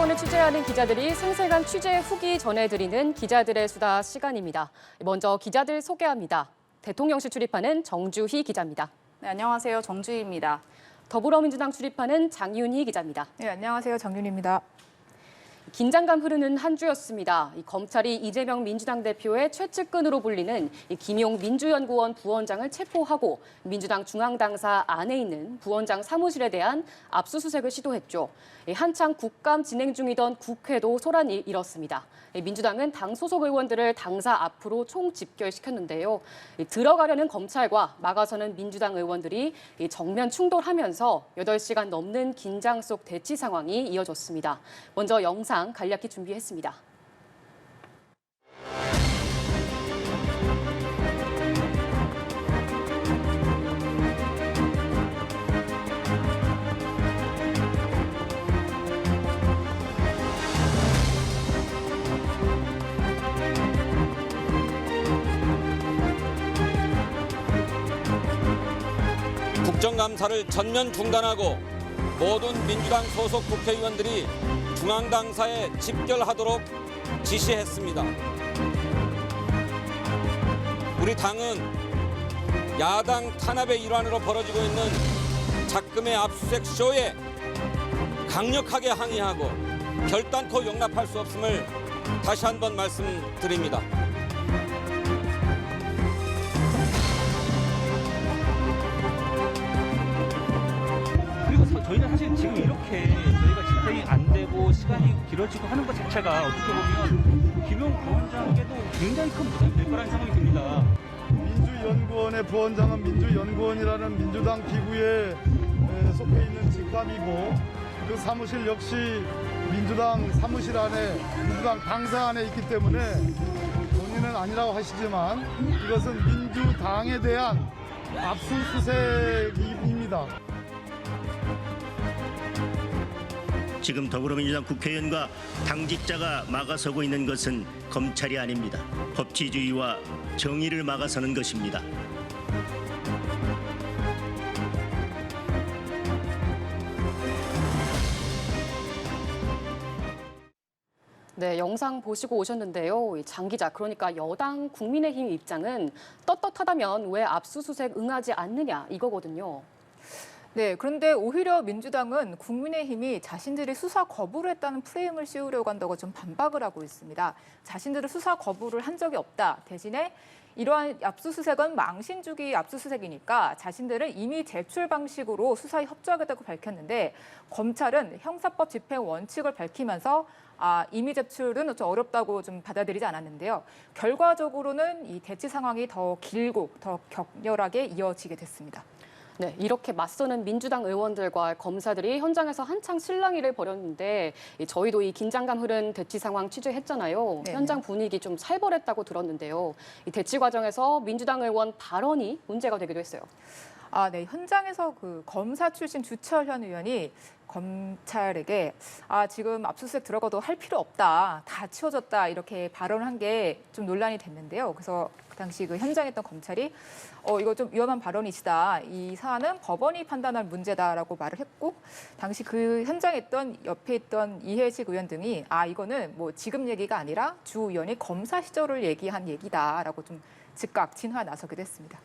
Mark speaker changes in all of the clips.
Speaker 1: 사건을 취재하는 기자들이 생생한 취재 후기 전해드리는 기자들의 수다 시간입니다. 먼저 기자들 소개합니다. 대통령실 출입하는 정주희 기자입니다.
Speaker 2: 네, 안녕하세요. 정주희입니다.
Speaker 1: 더불어민주당 출입하는 장윤희 기자입니다.
Speaker 3: 네, 안녕하세요. 정윤희입니다.
Speaker 1: 긴장감 흐르는 한 주였습니다. 검찰이 이재명 민주당 대표의 최측근으로 불리는 김용 민주연구원 부원장을 체포하고 민주당 중앙당사 안에 있는 부원장 사무실에 대한 압수수색을 시도했죠. 한창 국감 진행 중이던 국회도 소란이 일었습니다. 민주당은 당 소속 의원들을 당사 앞으로 총집결시켰는데요. 들어가려는 검찰과 막아서는 민주당 의원들이 정면 충돌하면서 8시간 넘는 긴장 속 대치 상황이 이어졌습니다. 먼저 영상 간략히 준비했습니다.
Speaker 4: 국정감사를 전면 중단하고 모든 민주당 소속 국회의원들이 중앙당사에 집결하도록 지시했습니다. 우리 당은 야당 탄압의 일환으로 벌어지고 있는 작금의 압수수색 쇼에 강력하게 항의하고 결단코 용납할 수 없음을 다시 한번 말씀드립니다.
Speaker 5: 저희는 사실 지금 이렇게 저희가 집행이 안 되고 시간이 길어지고 하는 것 자체가 어떻게 보면 김용 부원장에게도 굉장히 큰 부담이 될 거라는 생각이 듭니다.
Speaker 6: 민주연구원의 부원장은 민주연구원이라는 민주당 기구에 속해 있는 직함이고 그 사무실 역시 민주당 사무실 안에 민주당 당사 안에 있기 때문에 본인은 아니라고 하시지만 이것은 민주당에 대한 압수수색입니다.
Speaker 7: 지금 더불어민주당 국회의원과 당직자가 막아서고 있는 것은 검찰이 아닙니다. 법치주의와 정의를 막아서는 것입니다.
Speaker 1: 네, 영상 보시고 오셨는데요. 장 기자, 그러니까 여당 국민의힘 입장은 떳떳하다면 왜 압수수색 응하지 않느냐 이거거든요.
Speaker 3: 네, 그런데 오히려 민주당은 국민의힘이 자신들이 수사 거부를 했다는 프레임을 씌우려고 한다고 좀 반박을 하고 있습니다. 자신들은 수사 거부를 한 적이 없다. 대신에 이러한 압수수색은 망신주기 압수수색이니까 자신들은 이미 제출 방식으로 수사에 협조하겠다고 밝혔는데 검찰은 형사법 집행 원칙을 밝히면서 이미 제출은 좀 어렵다고 좀 받아들이지 않았는데요. 결과적으로는 이 대치 상황이 더 길고 더 격렬하게 이어지게 됐습니다.
Speaker 1: 네, 이렇게 맞서는 민주당 의원들과 검사들이 현장에서 한창 실랑이를 벌였는데 저희도 이 긴장감 흐른 대치 상황 취재했잖아요.
Speaker 3: 네네.
Speaker 1: 현장 분위기 좀 살벌했다고 들었는데요. 이 대치 과정에서 민주당 의원 발언이 문제가 되기도 했어요.
Speaker 3: 네, 현장에서 그 검사 출신 주철현 의원이 검찰에게 지금 압수수색 들어가도 할 필요 없다, 다 치워졌다 이렇게 발언한 게 좀 논란이 됐는데요. 그래서 그 당시 그 현장에 있던 검찰이 이거 좀 위험한 발언이시다. 이 사안은 법원이 판단할 문제다라고 말을 했고 당시 그 현장에 있던 옆에 있던 이해식 의원 등이 이거는 뭐 지금 얘기가 아니라 주 의원이 검사 시절을 얘기한 얘기다라고 좀 즉각 진화 나서기도 했습니다.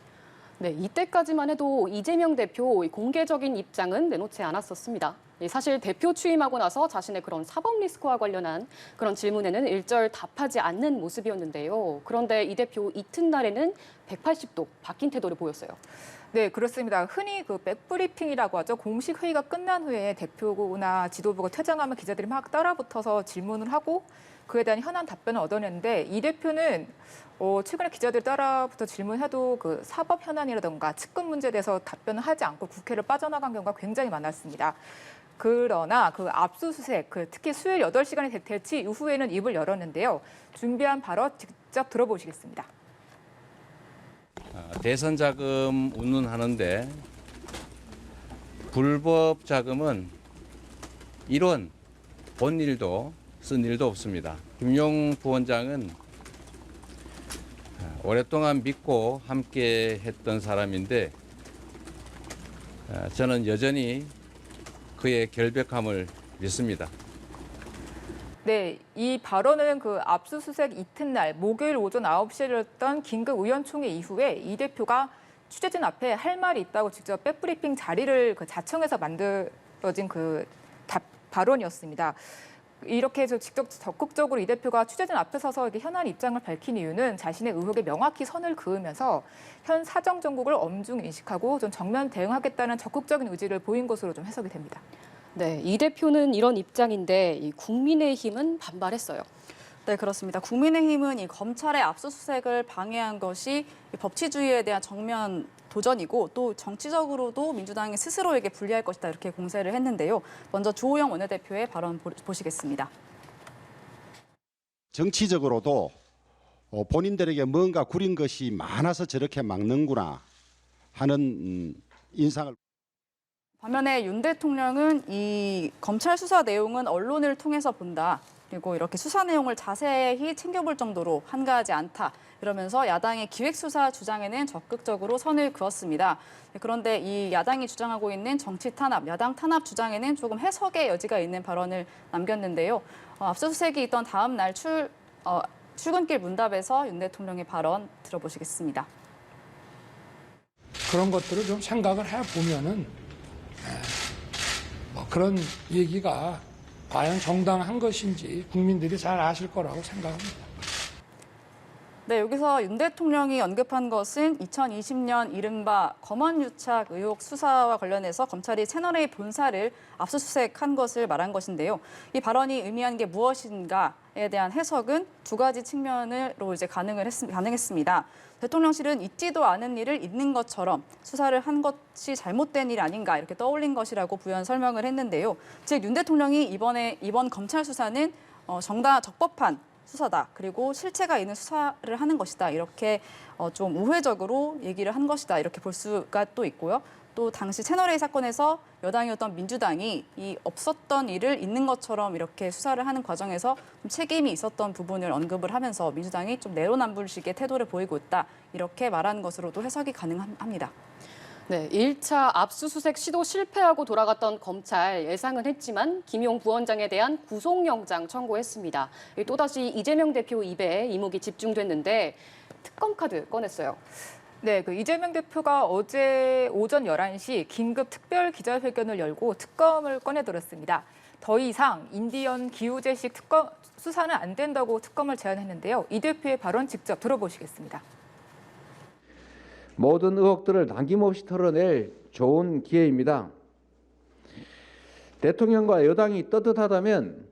Speaker 1: 네, 이때까지만 해도 이재명 대표 공개적인 입장은 내놓지 않았었습니다. 사실 대표 취임하고 나서 자신의 그런 사법 리스크와 관련한 그런 질문에는 일절 답하지 않는 모습이었는데요. 그런데 이 대표 이튿날에는 180도 바뀐 태도를 보였어요.
Speaker 3: 네, 그렇습니다. 흔히 그 백브리핑이라고 하죠. 공식 회의가 끝난 후에 대표나 지도부가 퇴장하면 기자들이 막 따라붙어서 질문을 하고 그에 대한 현안 답변을 얻어냈는데 이 대표는 최근에 기자들이 따라붙어 질문해도 그 사법 현안이라든가 측근 문제에 대해서 답변을 하지 않고 국회를 빠져나간 경우가 굉장히 많았습니다. 그러나 그 압수수색, 특히 수요일 8시간의 대치 이후에는 입을 열었는데요. 준비한 발언 직접 들어보시겠습니다.
Speaker 8: 대선 자금 운운하는데 불법 자금은 이론 본 일도 쓴 일도 없습니다. 김용 부원장은 오랫동안 믿고 함께 했던 사람인데 저는 여전히 그의 결백함을 믿습니다.
Speaker 3: 네, 이 발언은 그 압수수색 이튿날 목요일 오전 9시에 열렸던 긴급 의원총회 이후에 이 대표가 취재진 앞에 할 말이 있다고 직접 백브리핑 자리를 그 자청해서 만들어진 그 발언이었습니다. 이렇게 해서 직접 적극적으로 이 대표가 취재진 앞에 서서 이렇게 현안 입장을 밝힌 이유는 자신의 의혹에 명확히 선을 그으면서 현 사정 정국을 엄중 인식하고 좀 정면 대응하겠다는 적극적인 의지를 보인 것으로 좀 해석이 됩니다.
Speaker 1: 네, 이 대표는 이런 입장인데 이 국민의힘은 반발했어요.
Speaker 2: 네, 그렇습니다. 국민의힘은 이 검찰의 압수수색을 방해한 것이 이 법치주의에 대한 정면 도전이고 또 정치적으로도 민주당이 스스로에게 불리할 것이다 이렇게 공세를 했는데요. 먼저 주호영 원내대표의 발언 보시겠습니다.
Speaker 9: 정치적으로도 본인들에게 뭔가 구린 것이 많아서 저렇게 막는구나 하는 인상을.
Speaker 2: 반면에 윤 대통령은 이 검찰 수사 내용은 언론을 통해서 본다. 그리고 이렇게 수사 내용을 자세히 챙겨볼 정도로 한가하지 않다. 이러면서 야당의 기획수사 주장에는 적극적으로 선을 그었습니다. 그런데 이 야당이 주장하고 있는 정치 탄압, 야당 탄압 주장에는 조금 해석의 여지가 있는 발언을 남겼는데요. 압수수색이 있던 다음 날 출근길 문답에서 윤 대통령의 발언 들어보시겠습니다.
Speaker 10: 그런 것들을 좀 생각을 해보면은 뭐 그런 얘기가 과연 정당한 것인지 국민들이 잘 아실 거라고 생각합니다.
Speaker 2: 네, 여기서 윤 대통령이 언급한 것은 2020년 이른바 검언유착 의혹 수사와 관련해서 검찰이 채널A 본사를 압수수색한 것을 말한 것인데요. 이 발언이 의미한 게 무엇인가에 대한 해석은 두 가지 측면으로 이제 가능했습니다. 대통령실은 있지도 않은 일을 있는 것처럼 수사를 한 것이 잘못된 일 아닌가 이렇게 떠올린 것이라고 부연 설명을 했는데요. 즉 윤 대통령이 이번 검찰 수사는 적법한 수사다. 그리고 실체가 있는 수사를 하는 것이다. 이렇게 좀 우회적으로 얘기를 한 것이다. 이렇게 볼 수가 또 있고요. 또 당시 채널A 사건에서 여당이었던 민주당이 이 없었던 일을 있는 것처럼 이렇게 수사를 하는 과정에서 좀 책임이 있었던 부분을 언급을 하면서 민주당이 좀 내로남불식의 태도를 보이고 있다. 이렇게 말한 것으로도 해석이 가능합니다.
Speaker 1: 네, 1차 압수수색 시도 실패하고 돌아갔던 검찰 예상은 했지만 김용 부원장에 대한 구속영장 청구했습니다. 또다시 이재명 대표 입에 이목이 집중됐는데 특검 카드 꺼냈어요.
Speaker 3: 네, 그 이재명 대표가 어제 오전 11시 긴급 특별 기자회견을 열고 특검을 꺼내들었습니다. 더 이상 인디언 기후재식 특검 수사는 안 된다고 특검을 제안했는데요. 이 대표의 발언 직접 들어보시겠습니다.
Speaker 11: 모든 의혹들을 남김없이 털어낼 좋은 기회입니다. 대통령과 여당이 떳떳하다면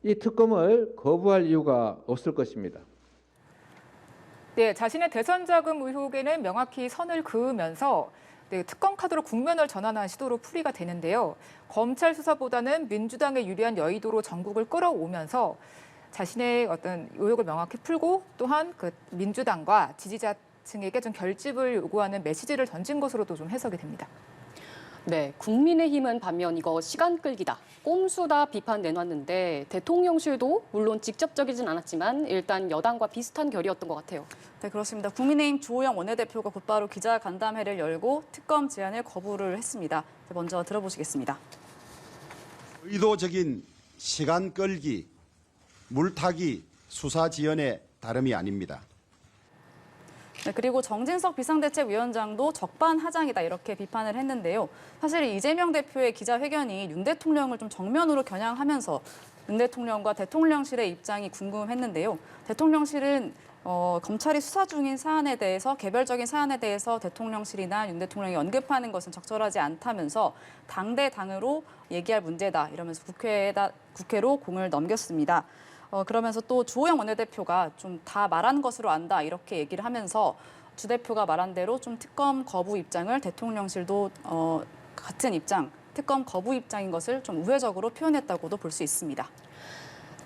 Speaker 11: 이 특검을 거부할 이유가 없을 것입니다.
Speaker 3: 네, 자신의 대선 자금 의혹에는 명확히 선을 그으면서 특검 카드로 국면을 전환한 시도로 풀이가 되는데요. 검찰 수사보다는 민주당에 유리한 여의도로 전국을 끌어오면서 자신의 어떤 의혹을 명확히 풀고 또한 그 민주당과 지지자층에게 좀 결집을 요구하는 메시지를 던진 것으로도 좀 해석이 됩니다.
Speaker 1: 네, 국민의힘은 반면 이거 시간 끌기다, 꼼수다 비판 내놨는데 대통령실도 물론 직접적이진 않았지만 일단 여당과 비슷한 결이었던 것 같아요.
Speaker 2: 네, 그렇습니다. 국민의힘 주호영 원내대표가 곧바로 기자간담회를 열고 특검 제안을 거부를 했습니다. 먼저 들어보시겠습니다.
Speaker 9: 의도적인 시간 끌기, 물타기, 수사 지연의 다름이 아닙니다.
Speaker 2: 네, 그리고 정진석 비상대책위원장도 적반하장이다 이렇게 비판을 했는데요. 사실 이재명 대표의 기자회견이 윤 대통령을 좀 정면으로 겨냥하면서 윤 대통령과 대통령실의 입장이 궁금했는데요. 대통령실은 검찰이 수사 중인 사안에 대해서 개별적인 사안에 대해서 대통령실이나 윤 대통령이 언급하는 것은 적절하지 않다면서 당대당으로 얘기할 문제다 이러면서 국회로 공을 넘겼습니다. 그러면서 또 주호영 원내대표가 좀 다 말한 것으로 안다 이렇게 얘기를 하면서 주 대표가 말한 대로 좀 특검 거부 입장을 대통령실도 같은 입장, 특검 거부 입장인 것을 좀 우회적으로 표현했다고도 볼 수 있습니다.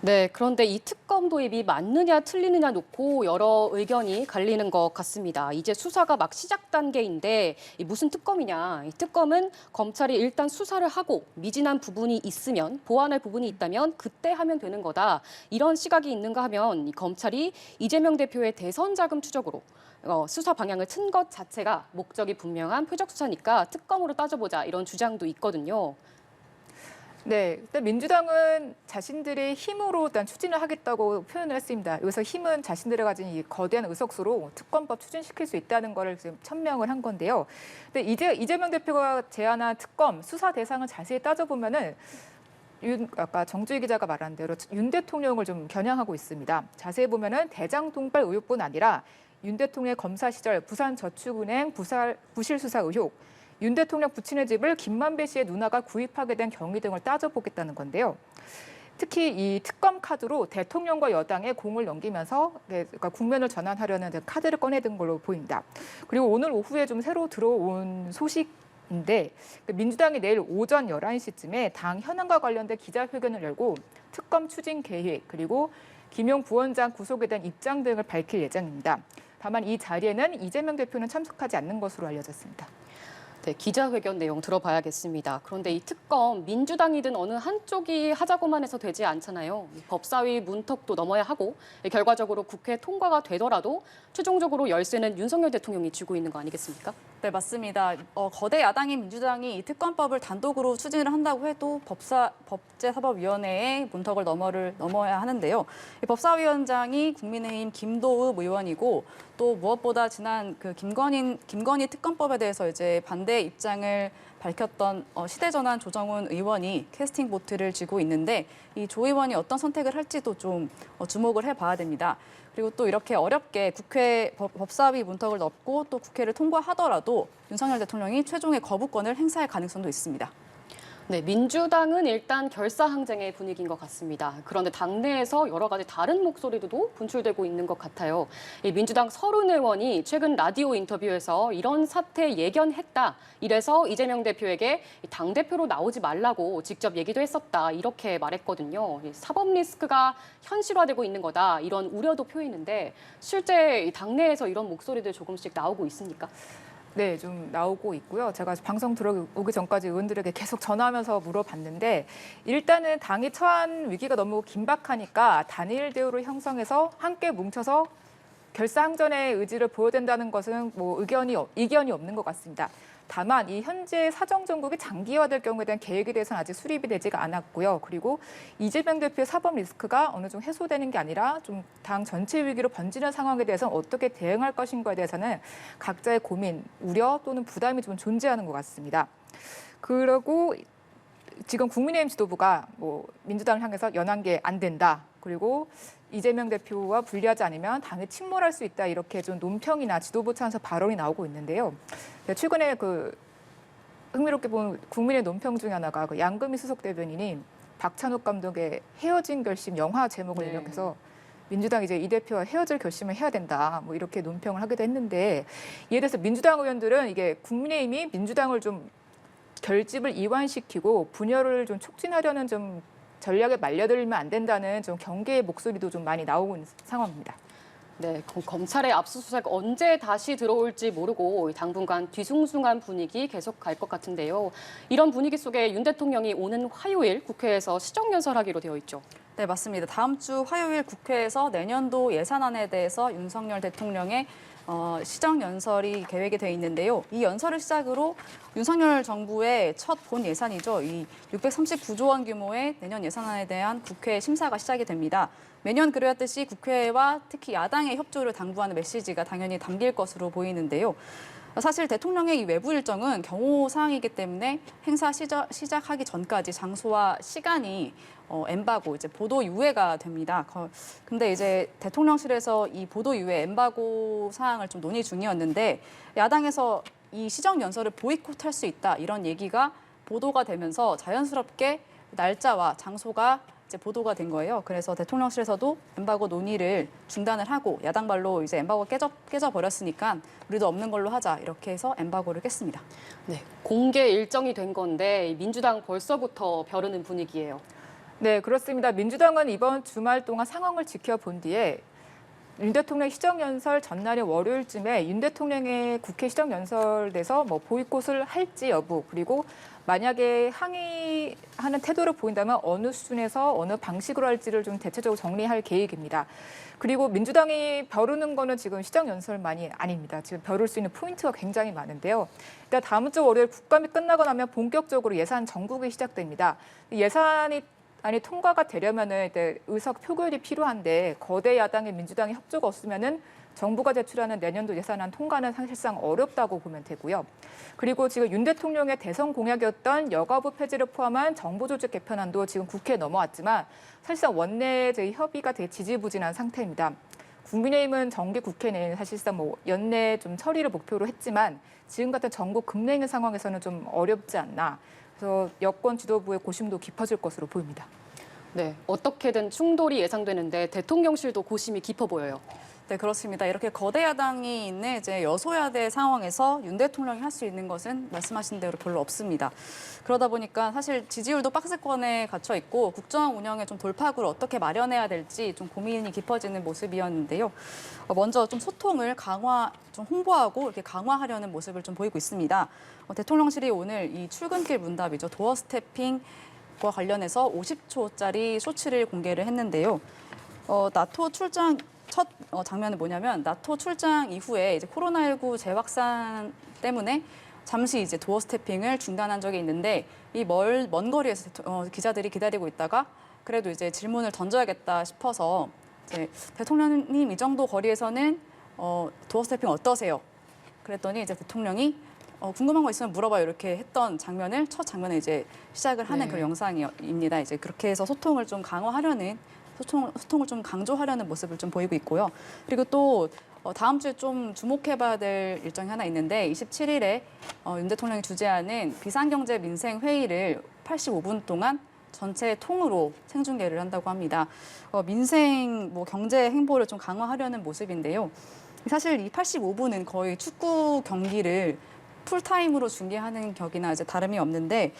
Speaker 1: 네, 그런데 이 특검 도입이 맞느냐 틀리느냐 놓고 여러 의견이 갈리는 것 같습니다. 이제 수사가 막 시작 단계인데 무슨 특검이냐. 이 특검은 검찰이 일단 수사를 하고 미진한 부분이 있으면, 보완할 부분이 있다면 그때 하면 되는 거다. 이런 시각이 있는가 하면 이 검찰이 이재명 대표의 대선 자금 추적으로 수사 방향을 튼 것 자체가 목적이 분명한 표적 수사니까 특검으로 따져보자 이런 주장도 있거든요.
Speaker 3: 네, 일단 민주당은 자신들의 힘으로 일단 추진을 하겠다고 표현을 했습니다. 여기서 힘은 자신들이 가진 이 거대한 의석수로 특검법 추진시킬 수 있다는 거를 지금 천명을 한 건데요. 근데 이재명 대표가 제안한 특검 수사 대상을 자세히 따져보면은 아까 정주희 기자가 말한 대로 윤 대통령을 좀 겨냥하고 있습니다. 자세히 보면은 대장동발 의혹뿐 아니라 윤 대통령의 검사 시절 부산저축은행 부실 수사 의혹, 윤 대통령 부친의 집을 김만배 씨의 누나가 구입하게 된 경위 등을 따져보겠다는 건데요. 특히 이 특검 카드로 대통령과 여당에 공을 넘기면서 그러니까 국면을 전환하려는 카드를 꺼내든 걸로 보입니다. 그리고 오늘 오후에 좀 새로 들어온 소식인데 민주당이 내일 오전 11시쯤에 당 현안과 관련된 기자회견을 열고 특검 추진 계획 그리고 김용 부원장 구속에 대한 입장 등을 밝힐 예정입니다. 다만 이 자리에는 이재명 대표는 참석하지 않는 것으로 알려졌습니다.
Speaker 1: 네, 기자회견 내용 들어봐야겠습니다. 그런데 이 특검 민주당이든 어느 한쪽이 하자고만 해서 되지 않잖아요. 법사위 문턱도 넘어야 하고 결과적으로 국회 통과가 되더라도 최종적으로 열쇠는 윤석열 대통령이 쥐고 있는 거 아니겠습니까?
Speaker 2: 네, 맞습니다. 거대 야당인 민주당이 이 특검법을 단독으로 추진을 한다고 해도 법제사법위원회의 문턱을 넘어야 하는데요. 이 법사위원장이 국민의힘 김도읍 의원이고 또 무엇보다 지난 그 김건희 특검법에 대해서 이제 반대 입장을 밝혔던 시대전환 조정훈 의원이 캐스팅 보트를 쥐고 있는데 이 조 의원이 어떤 선택을 할지도 좀 주목을 해봐야 됩니다. 그리고 또 이렇게 어렵게 국회 법사위 문턱을 넘고 또 국회를 통과하더라도 윤석열 대통령이 최종의 거부권을 행사할 가능성도 있습니다.
Speaker 1: 네, 민주당은 일단 결사항쟁의 분위기인 것 같습니다. 그런데 당내에서 여러 가지 다른 목소리도 분출되고 있는 것 같아요. 이 민주당 서른 의원이 최근 라디오 인터뷰에서 이런 사태 예견했다. 이래서 이재명 대표에게 당대표로 나오지 말라고 직접 얘기도 했었다. 이렇게 말했거든요. 사법 리스크가 현실화되고 있는 거다. 이런 우려도 표했는데 실제 당내에서 이런 목소리들 조금씩 나오고 있습니까?
Speaker 3: 네, 좀 나오고 있고요. 제가 방송 들어오기 전까지 의원들에게 계속 전화하면서 물어봤는데 일단은 당이 처한 위기가 너무 긴박하니까 단일 대우를 형성해서 함께 뭉쳐서 결사항전의 의지를 보여야 된다는 것은 뭐 이견이 없는 것 같습니다. 다만 이 현재 사정 정국이 장기화될 경우에 대한 계획에 대해서는 아직 수립이 되지가 않았고요. 그리고 이재명 대표의 사법 리스크가 어느 정도 해소되는 게 아니라 좀 당 전체 위기로 번지는 상황에 대해서는 어떻게 대응할 것인가에 대해서는 각자의 고민, 우려 또는 부담이 좀 존재하는 것 같습니다. 그리고 지금 국민의힘 지도부가 뭐 민주당을 향해서 연한계 안 된다. 그리고 이재명 대표와 분리하지 않으면 당에 침몰할 수 있다. 이렇게 좀 논평이나 지도부 차원에서 발언이 나오고 있는데요. 최근에 그 흥미롭게 본 국민의 논평 중에 하나가 그 양금희 수석 대변인이 박찬욱 감독의 헤어진 결심 영화 제목을 입력해서 민주당 이제 이 대표와 헤어질 결심을 해야 된다. 뭐 이렇게 논평을 하기도 했는데 이에 대해서 민주당 의원들은 이게 국민의힘이 민주당을 좀 결집을 이완시키고 분열을 좀 촉진하려는 좀 전략에 말려들면 안 된다는 좀 경계의 목소리도 좀 많이 나오고 있는 상황입니다.
Speaker 1: 네, 검찰의 압수수색 언제 다시 들어올지 모르고 당분간 뒤숭숭한 분위기 계속 갈 것 같은데요. 이런 분위기 속에 윤 대통령이 오는 화요일 국회에서 시정연설하기로 되어 있죠.
Speaker 2: 네, 맞습니다. 다음 주 화요일 국회에서 내년도 예산안에 대해서 윤석열 대통령의 시정연설이 계획이 돼 있는데요. 이 연설을 시작으로 윤석열 정부의 첫 본 예산이죠. 이 639조 원 규모의 내년 예산안에 대한 국회 심사가 시작이 됩니다. 매년 그래왔듯이 국회와 특히 야당의 협조를 당부하는 메시지가 당연히 담길 것으로 보이는데요. 사실 대통령의 이 외부 일정은 경호 사항이기 때문에 행사 시작하기 전까지 장소와 시간이 엠바고 이제 보도 유예가 됩니다. 근데 이제 대통령실에서 이 보도 유예 엠바고 사항을 좀 논의 중이었는데 야당에서 이 시정 연설을 보이콧할 수 있다 이런 얘기가 보도가 되면서 자연스럽게 날짜와 장소가 이제 보도가 된 거예요. 그래서 대통령실에서도 엠바고 논의를 중단을 하고 야당 발로 이제 엠바고 깨져 버렸으니까 우리도 없는 걸로 하자 이렇게 해서 엠바고를 깼습니다.
Speaker 1: 네, 공개 일정이 된 건데 민주당 벌써부터 벼르는 분위기예요.
Speaker 3: 네, 그렇습니다. 민주당은 이번 주말 동안 상황을 지켜본 뒤에 윤 대통령 시정연설 전날인 월요일쯤에 윤 대통령의 국회 시정연설에서 뭐 보이콧을 할지 여부 그리고 만약에 항의 합의하는 태도를 보인다면 어느 수준에서 어느 방식으로 할지를 좀 대체적으로 정리할 계획입니다. 그리고 민주당이 벼르는 거는 지금 시정연설만이 아닙니다. 지금 벼를 수 있는 포인트가 굉장히 많은데요. 일단 다음 주 월요일 국감이 끝나고 나면 본격적으로 예산 정국이 시작됩니다. 예산이 통과가 되려면은 이제 의석 표결이 필요한데 거대 야당의 민주당이 협조가 없으면은 정부가 제출하는 내년도 예산안 통과는 사실상 어렵다고 보면 되고요. 그리고 지금 윤 대통령의 대선 공약이었던 여가부 폐지를 포함한 정부 조직 개편안도 지금 국회에 넘어왔지만 사실상 원내 협의가 되게 지지부진한 상태입니다. 국민의힘은 정기 국회 내에 사실상 연내 좀 처리를 목표로 했지만 지금 같은 전국 급냉의 상황에서는 좀 어렵지 않나. 그래서 여권 지도부의 고심도 깊어질 것으로 보입니다.
Speaker 1: 네, 어떻게든 충돌이 예상되는데 대통령실도 고심이 깊어 보여요.
Speaker 2: 네, 그렇습니다. 이렇게 거대 야당이 있는 이제 여소야대 상황에서 윤 대통령이 할 수 있는 것은 말씀하신 대로 별로 없습니다. 그러다 보니까 사실 지지율도 박스권에 갇혀 있고 국정 운영에 좀 돌파구를 어떻게 마련해야 될지 좀 고민이 깊어지는 모습이었는데요. 먼저 좀 소통을 좀 홍보하고 이렇게 강화하려는 모습을 좀 보이고 있습니다. 대통령실이 오늘 이 출근길 문답이죠. 도어 스태핑과 관련해서 50초짜리 쇼츠를 공개를 했는데요. 나토 출장 첫 장면은 뭐냐면 나토 출장 이후에 이제 코로나19 재확산 때문에 잠시 이제 도어 스태핑을 중단한 적이 있는데 이 먼 거리에서 기자들이 기다리고 있다가 그래도 이제 질문을 던져야겠다 싶어서 이제 대통령님 이 정도 거리에서는 도어 스태핑 어떠세요? 그랬더니 이제 대통령이 궁금한 거 있으면 물어봐요 이렇게 했던 장면을 첫 장면에 이제 시작을 하는 그런 영상입니다. 이제 그렇게 해서 소통을 좀 강화하려는 소통을 좀 강조하려는 모습을 좀 보이고 있고요. 그리고 또 다음 주에 좀 주목해봐야 될 일정이 하나 있는데 27일에 윤 대통령이 주재하는 비상경제 민생 회의를 85분 동안 전체 통으로 생중계를 한다고 합니다. 민생 경제 행보를 좀 강화하려는 모습인데요. 사실 이 85분은 거의 축구 경기를 풀타임으로 중계하는 격이나 이제 다름이 없는데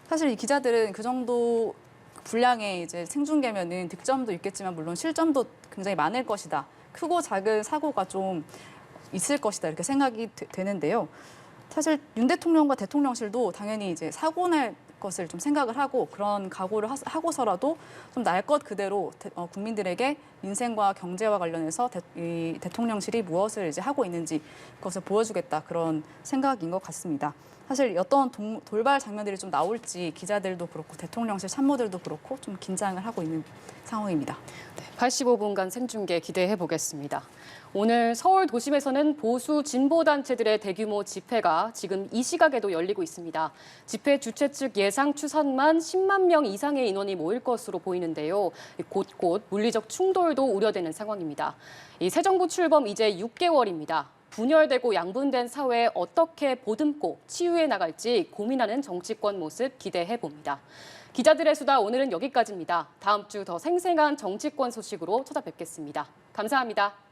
Speaker 2: 사실 이 기자들은 그 정도 분량의 이제 생중계면은 득점도 있겠지만 물론 실점도 굉장히 많을 것이다. 크고 작은 사고가 좀 있을 것이다. 이렇게 생각이 되는데요. 사실 윤 대통령과 대통령실도 당연히 이제 사고 날 것을 좀 생각을 하고 그런 각오를 하고서라도 좀 날 것 그대로 국민들에게 민생과 경제와 관련해서 이 대통령실이 무엇을 이제 하고 있는지 그것을 보여주겠다 그런 생각인 것 같습니다. 사실 어떤 돌발 장면들이 좀 나올지 기자들도 그렇고 대통령실 참모들도 그렇고 좀 긴장을 하고 있는 상황입니다.
Speaker 1: 네, 85분간 생중계 기대해 보겠습니다. 오늘 서울 도심에서는 보수 진보 단체들의 대규모 집회가 지금 이 시각에도 열리고 있습니다. 집회 주최 측 예상 추산만 10만 명 이상의 인원이 모일 것으로 보이는데요. 곳곳 물리적 충돌도 우려되는 상황입니다. 이 새 정부 출범 이제 6개월입니다. 분열되고 양분된 사회에 어떻게 보듬고 치유해 나갈지 고민하는 정치권 모습 기대해 봅니다. 기자들의 수다 오늘은 여기까지입니다. 다음 주 더 생생한 정치권 소식으로 찾아뵙겠습니다. 감사합니다.